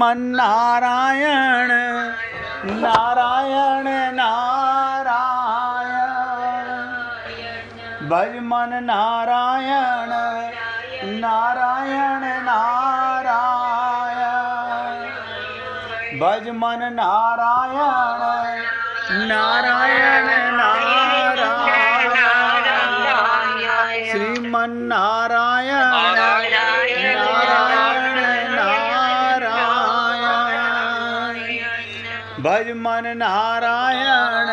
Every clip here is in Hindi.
मन नारायण नारायण नारायण भज मन नारायण नारायण नारायण भज मन नारायण नारायण नारायण श्रीमन नारायण नारायण नारायण भज मन नारायण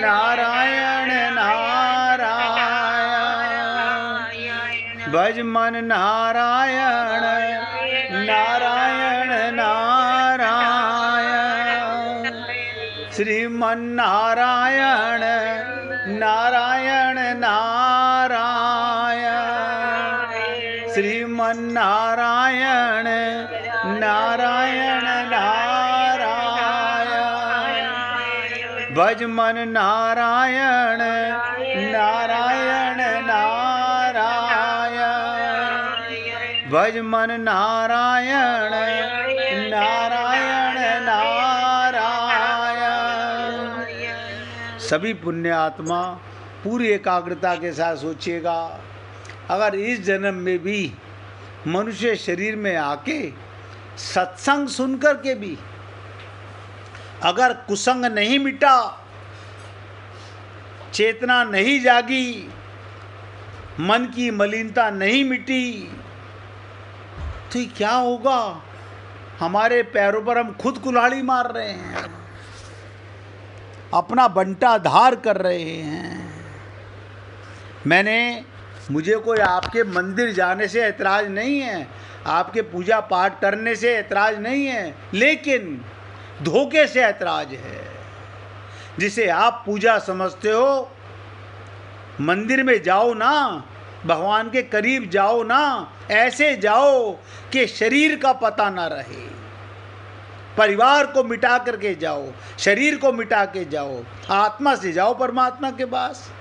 नारायण नारायण भज मन नारायण नारायण नारायण श्रीमन नारायण नारायण नारायण श्रीमन नारायण नारायण नारायण भज मन नारायण नारायण नारायण भज मन नारायण नारायण नारायण। सभी पुण्य आत्मा पूरी एकाग्रता के साथ सोचिएगा, अगर इस जन्म में भी मनुष्य शरीर में आके सत्संग सुनकर के भी अगर कुसंग नहीं मिटा, चेतना नहीं जागी, मन की मलिनता नहीं मिटी, तो ये क्या होगा? हमारे पैरों पर हम खुद कुल्हाड़ी मार रहे हैं, अपना बंटा धार कर रहे हैं। मुझे कोई आपके मंदिर जाने से ऐतराज़ नहीं है, आपके पूजा पाठ करने से ऐतराज़ नहीं है, लेकिन धोखे से ऐतराज़ है। जिसे आप पूजा समझते हो, मंदिर में जाओ ना, भगवान के करीब जाओ ना, ऐसे जाओ कि शरीर का पता ना रहे। परिवार को मिटा करके जाओ, शरीर को मिटा के जाओ, आत्मा से जाओ परमात्मा के पास।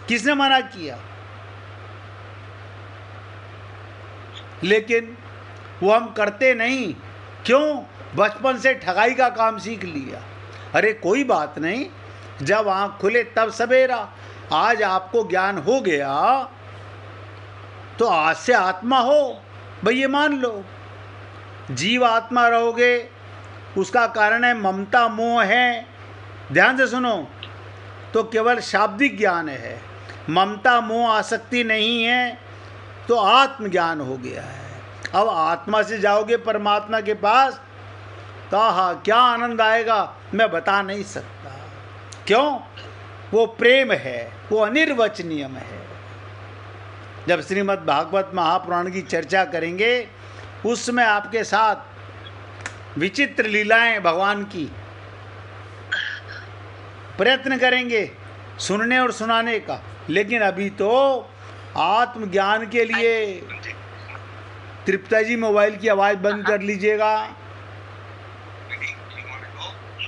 किसने मना किया? लेकिन वो हम करते नहीं। क्यों? बचपन से ठगाई का काम सीख लिया। अरे कोई बात नहीं, जब आँख खुले तब सवेरा। आज आपको ज्ञान हो गया तो आज से आत्मा हो, भाई ये मान लो। जीव आत्मा रहोगे, उसका कारण है ममता मोह है। ध्यान से सुनो, तो केवल शाब्दिक ज्ञान है, ममता मोह आसक्ति नहीं है, तो आत्मज्ञान हो गया है। अब आत्मा से जाओगे परमात्मा के पास तो हाँ क्या आनंद आएगा, मैं बता नहीं सकता। क्यों? वो प्रेम है, वो अनिर्वचनीय है। जब श्रीमद् भागवत महापुराण की चर्चा करेंगे, उसमें आपके साथ विचित्र लीलाएं भगवान की प्रयत्न करेंगे सुनने और सुनाने का। लेकिन अभी तो आत्मज्ञान के लिए तृप्ता जी मोबाइल की आवाज़ बंद कर लीजिएगा।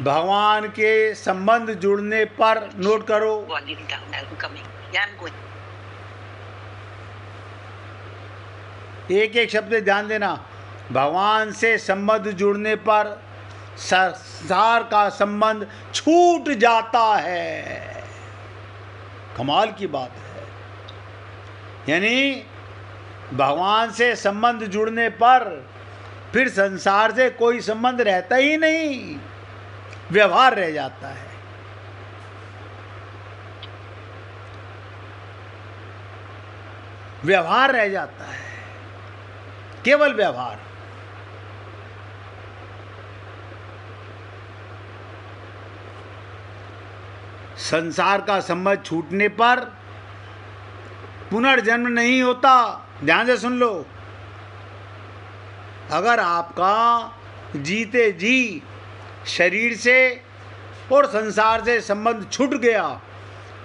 भगवान के संबंध जुड़ने पर नोट करो, एक एक शब्द ध्यान देना। भगवान से संबंध जुड़ने पर संसार का संबंध छूट जाता है। कमाल की बात है। यानी भगवान से संबंध जुड़ने पर फिर संसार से कोई संबंध रहता ही नहीं, व्यवहार रह जाता है। व्यवहार रह जाता है, केवल व्यवहार। संसार का संबंध छूटने पर पुनर्जन्म नहीं होता। ध्यान से सुन लो, अगर आपका जीते जी शरीर से और संसार से संबंध छूट गया,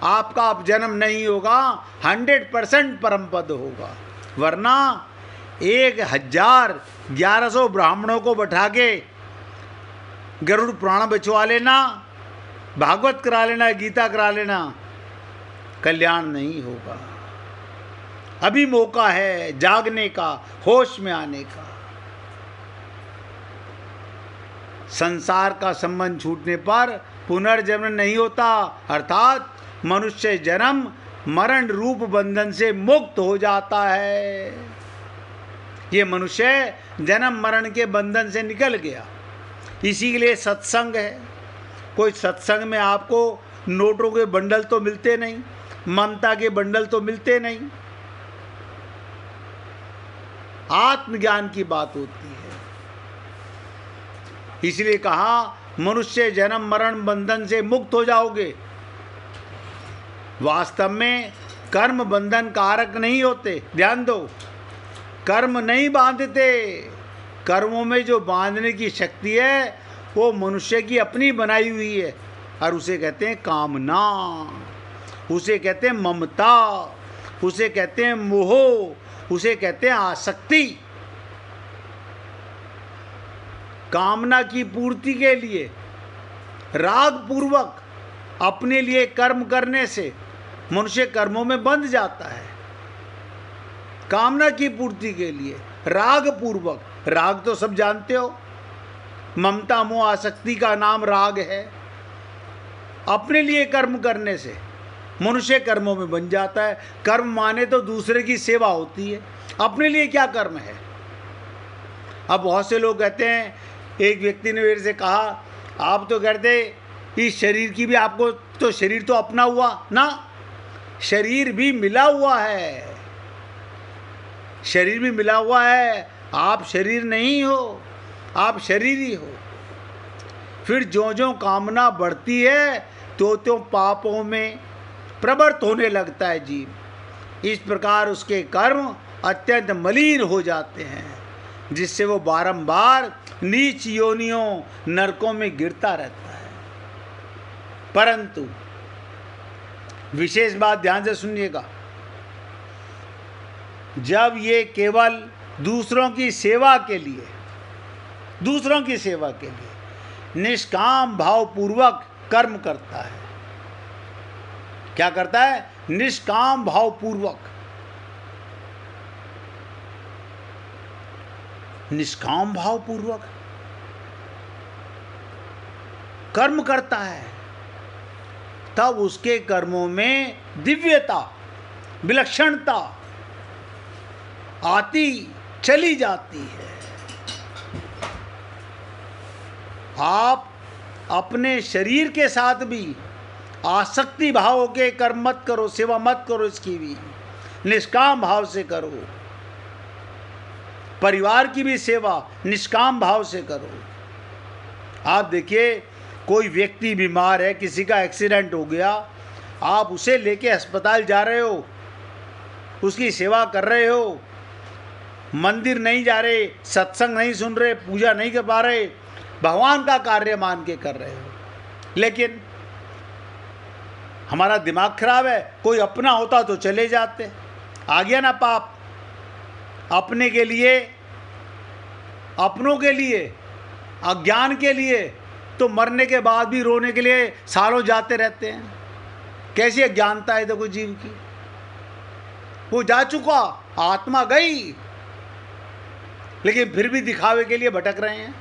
आपका अब जन्म नहीं होगा, 100% परम पद होगा। वरना 1100 ब्राह्मणों को बैठा के गरुड़ पुराण बचवा लेना, भागवत करा लेना, गीता करा लेना, कल्याण नहीं होगा। अभी मौका है जागने का, होश में आने का। संसार का संबंध छूटने पर पुनर्जन्म नहीं होता, अर्थात मनुष्य जन्म मरण रूप बंधन से मुक्त हो जाता है। ये मनुष्य जन्म मरण के बंधन से निकल गया। इसी के लिए सत्संग है। कोई सत्संग में आपको नोटों के बंडल तो मिलते नहीं, ममता के बंडल तो मिलते नहीं, आत्मज्ञान की बात होती है। इसलिए कहा मनुष्य जन्म मरण बंधन से मुक्त हो जाओगे। वास्तव में कर्म बंधन कारक नहीं होते, ध्यान दो। कर्म नहीं बांधते। कर्मों में जो बांधने की शक्ति है वो मनुष्य की अपनी बनाई हुई है, और उसे कहते हैं कामना, उसे कहते हैं ममता, उसे कहते हैं मोह, उसे कहते हैं आसक्ति। कामना की पूर्ति के लिए राग पूर्वक अपने लिए कर्म करने से मनुष्य कर्मों में बंध जाता है। कामना की पूर्ति के लिए राग पूर्वक, राग तो सब जानते हो, ममता मोह आसक्ति का नाम राग है। अपने लिए कर्म करने से मनुष्य कर्मों में बन जाता है। कर्म माने तो दूसरे की सेवा होती है, अपने लिए क्या कर्म है। अब बहुत से लोग कहते हैं, एक व्यक्ति ने मेरे से कहा, आप तो कहते इस शरीर की भी, आपको तो शरीर तो अपना हुआ ना, शरीर भी मिला हुआ है, शरीर भी मिला हुआ है। आप शरीर नहीं हो, आप शरीर ही हो। फिर जो जो कामना बढ़ती है तो पापों में प्रवृत्त होने लगता है जीव। इस प्रकार उसके कर्म अत्यंत मलिन हो जाते हैं, जिससे वो बारंबार नीच योनियों नरकों में गिरता रहता है। परंतु विशेष बात ध्यान से सुनिएगा, जब ये केवल दूसरों की सेवा के लिए, दूसरों की सेवा के लिए निष्काम भाव पूर्वक कर्म करता है, क्या करता है? निष्काम भाव पूर्वक, निष्काम भाव पूर्वक कर्म करता है, तब उसके कर्मों में दिव्यता, विलक्षणता आती चली जाती है। आप अपने शरीर के साथ भी आसक्ति भाव के कर्म मत करो, सेवा मत करो, इसकी भी निष्काम भाव से करो। परिवार की भी सेवा निष्काम भाव से करो। आप देखिए, कोई व्यक्ति बीमार है, किसी का एक्सीडेंट हो गया, आप उसे लेके अस्पताल जा रहे हो, उसकी सेवा कर रहे हो, मंदिर नहीं जा रहे, सत्संग नहीं सुन रहे, पूजा नहीं कर पा रहे, भगवान का कार्य मान के कर रहे हो। लेकिन हमारा दिमाग खराब है, कोई अपना होता तो चले जाते। आ गया ना पाप। अपने के लिए, अपनों के लिए, अज्ञान के लिए तो मरने के बाद भी रोने के लिए सालों जाते रहते हैं। कैसी अज्ञानता है देखो जीव की। वो जा चुका, आत्मा गई, लेकिन फिर भी दिखावे के लिए भटक रहे हैं।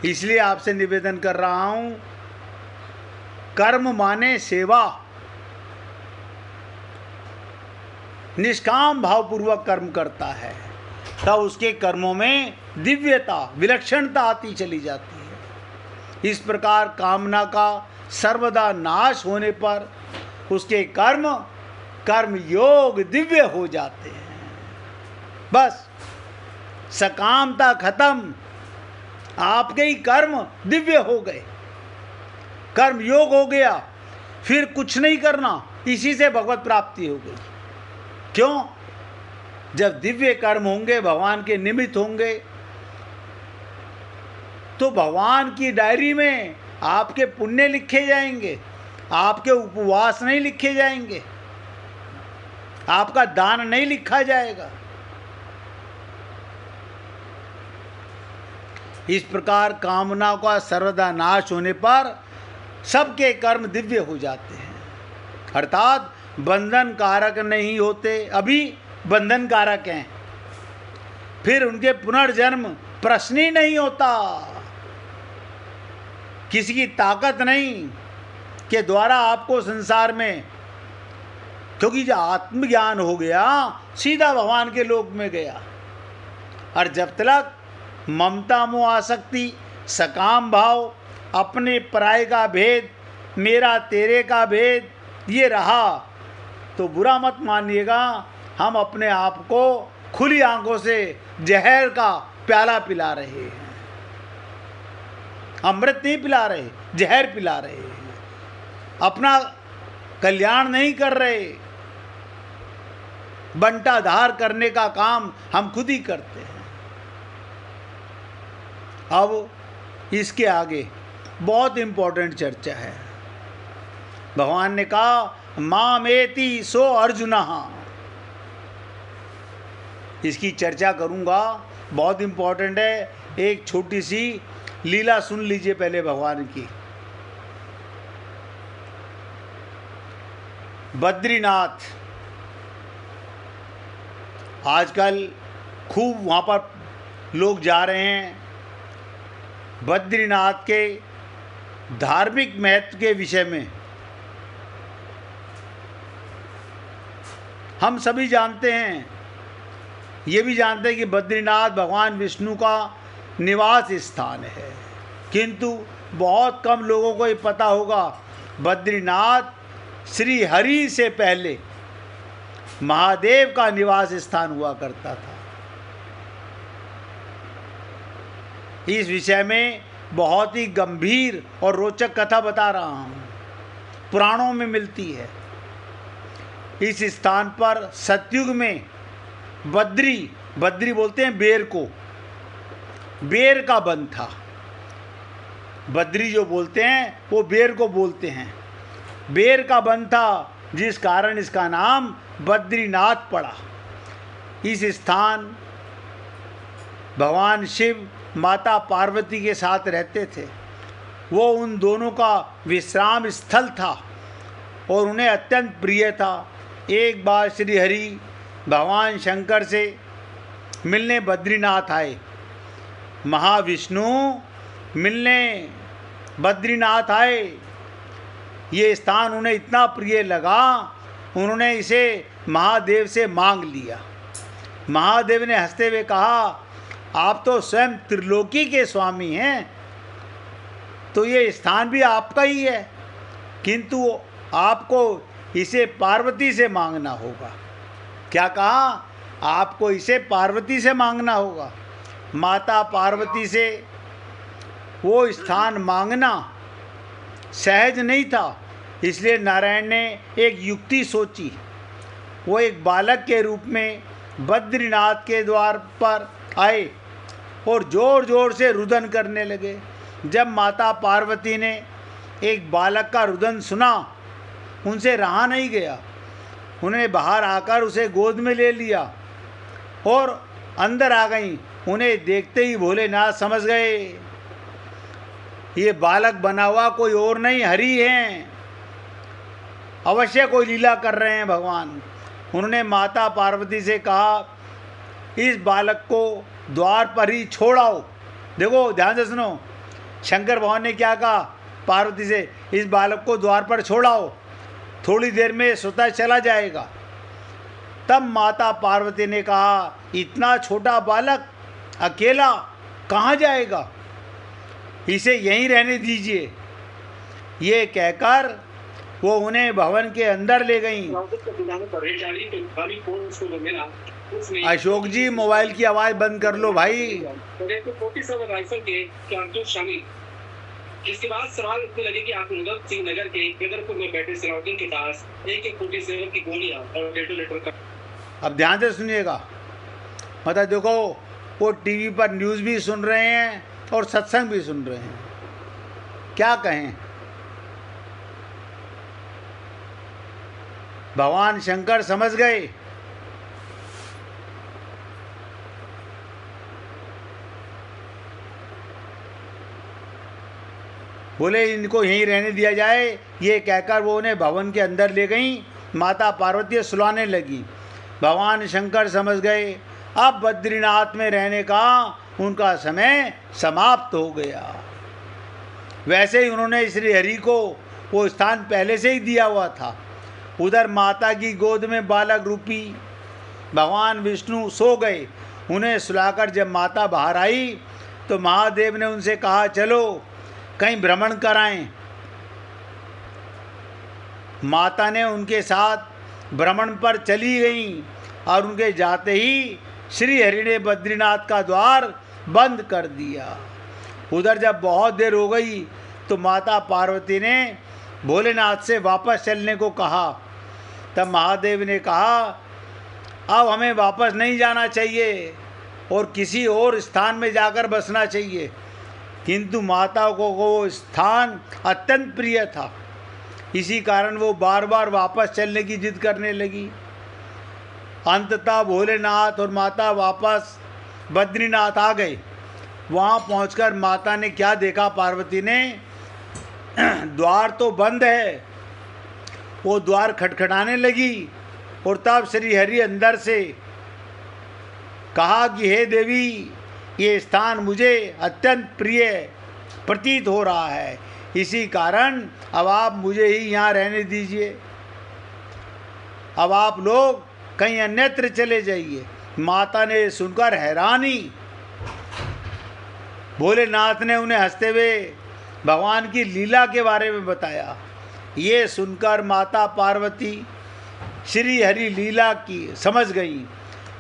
इसलिए आपसे निवेदन कर रहा हूं, कर्म माने सेवा, निष्काम भावपूर्वक कर्म करता है, तब उसके कर्मों में दिव्यता, विलक्षणता आती चली जाती है। इस प्रकार कामना का सर्वदा नाश होने पर उसके कर्म योग दिव्य हो जाते हैं। बस सकामता खत्म, आपके ही कर्म दिव्य हो गए, कर्म योग हो गया, फिर कुछ नहीं करना, इसी से भगवत प्राप्ति हो गई। क्यों? जब दिव्य कर्म होंगे, भगवान के निमित्त होंगे, तो भगवान की डायरी में आपके पुण्य लिखे जाएंगे, आपके उपवास नहीं लिखे जाएंगे, आपका दान नहीं लिखा जाएगा। इस प्रकार कामना का सर्वदा नाश होने पर सबके कर्म दिव्य हो जाते हैं, अर्थात बंधन कारक नहीं होते। अभी बंधन कारक हैं, फिर उनके पुनर्जन्म प्रश्न ही नहीं होता। किसी की ताकत नहीं के द्वारा आपको संसार में, क्योंकि जब आत्मज्ञान हो गया सीधा भगवान के लोक में गया। और जब तक ममता मोह आसक्ति, सकाम भाव, अपने पराये का भेद, मेरा तेरे का भेद ये रहा तो बुरा मत मानिएगा, हम अपने आप को खुली आंखों से जहर का प्याला पिला रहे हैं। अमृत नहीं पिला रहे, जहर पिला रहे हैं। अपना कल्याण नहीं कर रहे, बंटाधार करने का काम हम खुद ही करते हैं। अब इसके आगे बहुत इंपॉर्टेंट चर्चा है। भगवान ने कहा मामेति सो अर्जुनः, इसकी चर्चा करूंगा, बहुत इंपॉर्टेंट है। एक छोटी सी लीला सुन लीजिए पहले भगवान की। बद्रीनाथ आजकल खूब वहाँ पर लोग जा रहे हैं। बद्रीनाथ के धार्मिक महत्व के विषय में हम सभी जानते हैं, ये भी जानते हैं कि बद्रीनाथ भगवान विष्णु का निवास स्थान है, किंतु बहुत कम लोगों को ये पता होगा बद्रीनाथ श्री हरि से पहले महादेव का निवास स्थान हुआ करता था। इस विषय में बहुत ही गंभीर और रोचक कथा बता रहा हूँ, पुराणों में मिलती है। इस स्थान पर सतयुग में बद्री बोलते हैं बेर को, बेर का वन था। बद्री जो बोलते हैं वो बेर को बोलते हैं। बेर का वन था, जिस कारण इसका नाम बद्रीनाथ पड़ा। इस स्थान भगवान शिव माता पार्वती के साथ रहते थे। वो उन दोनों का विश्राम स्थल था और उन्हें अत्यंत प्रिय था। एक बार श्री हरि भगवान शंकर से मिलने बद्रीनाथ आए। महाविष्णु मिलने बद्रीनाथ आए। ये स्थान उन्हें इतना प्रिय लगा, उन्होंने इसे महादेव से मांग लिया। महादेव ने हंसते हुए कहा, आप तो स्वयं त्रिलोकी के स्वामी हैं, तो ये स्थान भी आपका ही है, किंतु आपको इसे पार्वती से मांगना होगा। क्या कहा? आपको इसे पार्वती से मांगना होगा। माता पार्वती से वो स्थान मांगना सहज नहीं था, इसलिए नारायण ने एक युक्ति सोची। वो एक बालक के रूप में बद्रीनाथ के द्वार पर आए और ज़ोर ज़ोर से रुदन करने लगे। जब माता पार्वती ने एक बालक का रुदन सुना, उनसे रहा नहीं गया। उन्होंने बाहर आकर उसे गोद में ले लिया और अंदर आ गईं। उन्हें देखते ही भोलेनाथ समझ गए ये बालक बना हुआ कोई और नहीं, हरि हैं, अवश्य कोई लीला कर रहे हैं भगवान। उन्होंने माता पार्वती से कहा, इस बालक को द्वार पर ही छोड़ाओ। देखो ध्यान से सुनो, शंकर भगवान ने क्या कहा पार्वती से, इस बालक को द्वार पर छोड़ाओ, थोड़ी देर में स्वतः चला जाएगा। तब माता पार्वती ने कहा, इतना छोटा बालक अकेला कहाँ जाएगा, इसे यहीं रहने दीजिए। ये कहकर वो उन्हें भवन के अंदर ले गईं। अशोक जी मोबाइल की आवाज़ बंद कर लो भाई। इसके बाद सवाल उठने लगे कि आप भगत सिंह नगर के गदरपुर में बैठे सलाउद्दीन के पास एक 47 की गोलियां और डेटोनेटर का। अब ध्यान से सुनिएगा, मतलब देखो वो टीवी पर न्यूज़ भी सुन रहे हैं और सत्संग भी सुन रहे हैं, क्या कहें। भगवान शंकर समझ गए। बोले इनको यहीं रहने दिया जाए। ये कहकर वो उन्हें भवन के अंदर ले गईं। माता पार्वती सुलाने लगी। भगवान शंकर समझ गए अब बद्रीनाथ में रहने का उनका समय समाप्त हो गया। वैसे ही उन्होंने श्री हरि को वो स्थान पहले से ही दिया हुआ था। उधर माता की गोद में बालक रूपी भगवान विष्णु सो गए। उन्हें सुलाकर जब माता बाहर आई तो महादेव ने उनसे कहा, चलो कहीं भ्रमण कराएं। माता ने उनके साथ भ्रमण पर चली गईं और उनके जाते ही श्री हरि ने बद्रीनाथ का द्वार बंद कर दिया। उधर जब बहुत देर हो गई तो माता पार्वती ने भोलेनाथ से वापस चलने को कहा। तब महादेव ने कहा, अब हमें वापस नहीं जाना चाहिए और किसी और स्थान में जाकर बसना चाहिए। किंतु माता को वो स्थान अत्यंत प्रिय था, इसी कारण वो बार बार वापस चलने की जिद करने लगी। अंततः भोलेनाथ और माता वापस बद्रीनाथ आ गए। वहाँ पहुंचकर माता ने क्या देखा, पार्वती ने द्वार तो बंद है। वो द्वार खटखटाने लगी और तब श्री हरि अंदर से कहा कि हे देवी, ये स्थान मुझे अत्यंत प्रिय प्रतीत हो रहा है, इसी कारण अब आप मुझे ही यहाँ रहने दीजिए। अब आप लोग कहीं अन्यत्र चले जाइए। माता ने सुनकर हैरानी। भोलेनाथ ने उन्हें हंसते हुए भगवान की लीला के बारे में बताया। ये सुनकर माता पार्वती श्री हरि लीला की समझ गई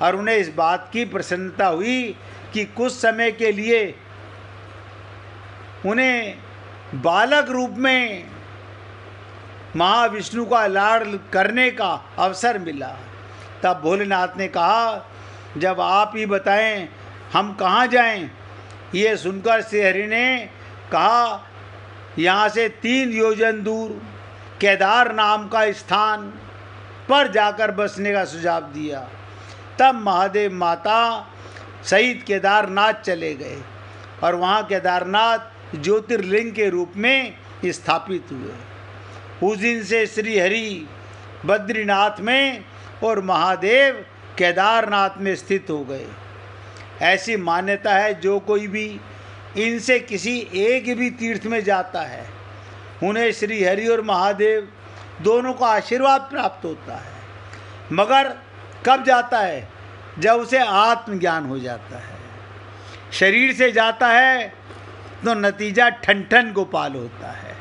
और उन्हें इस बात की प्रसन्नता हुई कि कुछ समय के लिए उन्हें बालक रूप में महाविष्णु का लाड़ करने का अवसर मिला। तब भोलेनाथ ने कहा, जब आप ही बताएं हम कहाँ जाएं। ये सुनकर श्री हरि ने कहा, यहाँ से 3 योजन दूर केदार नाम का स्थान पर जाकर बसने का सुझाव दिया। तब महादेव माता सहित केदारनाथ चले गए और वहाँ केदारनाथ ज्योतिर्लिंग के रूप में स्थापित हुए। उस दिन से श्री हरि बद्रीनाथ में और महादेव केदारनाथ में स्थित हो गए। ऐसी मान्यता है, जो कोई भी इनसे किसी एक भी तीर्थ में जाता है उन्हें श्री हरि और महादेव दोनों का आशीर्वाद प्राप्त होता है। मगर कब जाता है? जब उसे आत्मज्ञान हो जाता है। शरीर से जाता है तो नतीजा ठन गोपाल होता है।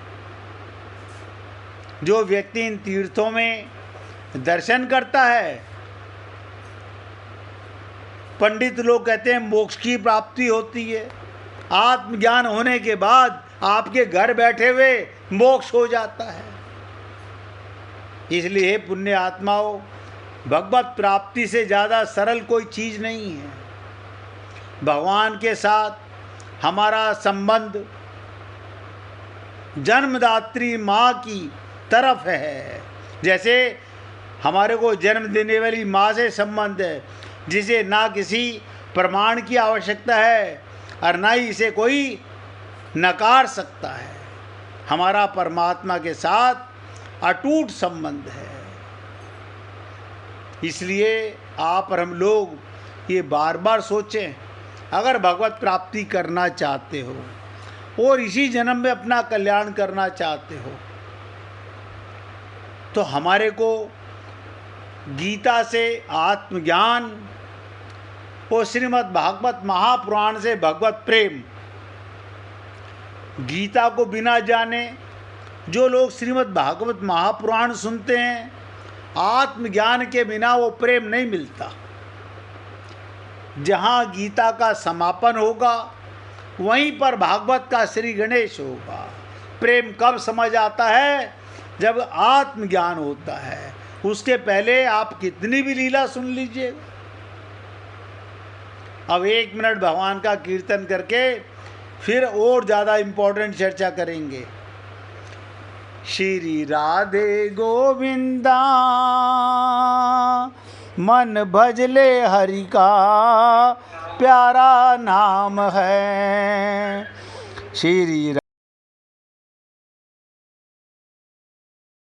जो व्यक्ति इन तीर्थों में दर्शन करता है, पंडित लोग कहते हैं मोक्ष की प्राप्ति होती है। आत्मज्ञान होने के बाद आपके घर बैठे हुए मोक्ष हो जाता है। इसलिए पुण्य आत्माओं, भगवत प्राप्ति से ज़्यादा सरल कोई चीज़ नहीं है। भगवान के साथ हमारा संबंध जन्मदात्री माँ की तरफ है। जैसे हमारे को जन्म देने वाली माँ से संबंध है, जिसे ना किसी प्रमाण की आवश्यकता है और ना ही इसे कोई नकार सकता है। हमारा परमात्मा के साथ अटूट संबंध है। इसलिए आप और हम लोग ये बार बार सोचें, अगर भगवत प्राप्ति करना चाहते हो और इसी जन्म में अपना कल्याण करना चाहते हो तो हमारे को गीता से आत्मज्ञान और श्रीमद् भागवत महापुराण से भगवत प्रेम। गीता को बिना जाने जो लोग श्रीमद् भागवत महापुराण सुनते हैं, आत्मज्ञान के बिना वो प्रेम नहीं मिलता। जहाँ गीता का समापन होगा वहीं पर भागवत का श्री गणेश होगा। प्रेम कब समझ आता है? जब आत्मज्ञान होता है। उसके पहले आप कितनी भी लीला सुन लीजिए। अब 1 मिनट भगवान का कीर्तन करके फिर और ज़्यादा इम्पोर्टेंट चर्चा करेंगे। श्री राधे गोविंदा मन भजले हरि का प्यारा नाम है। श्री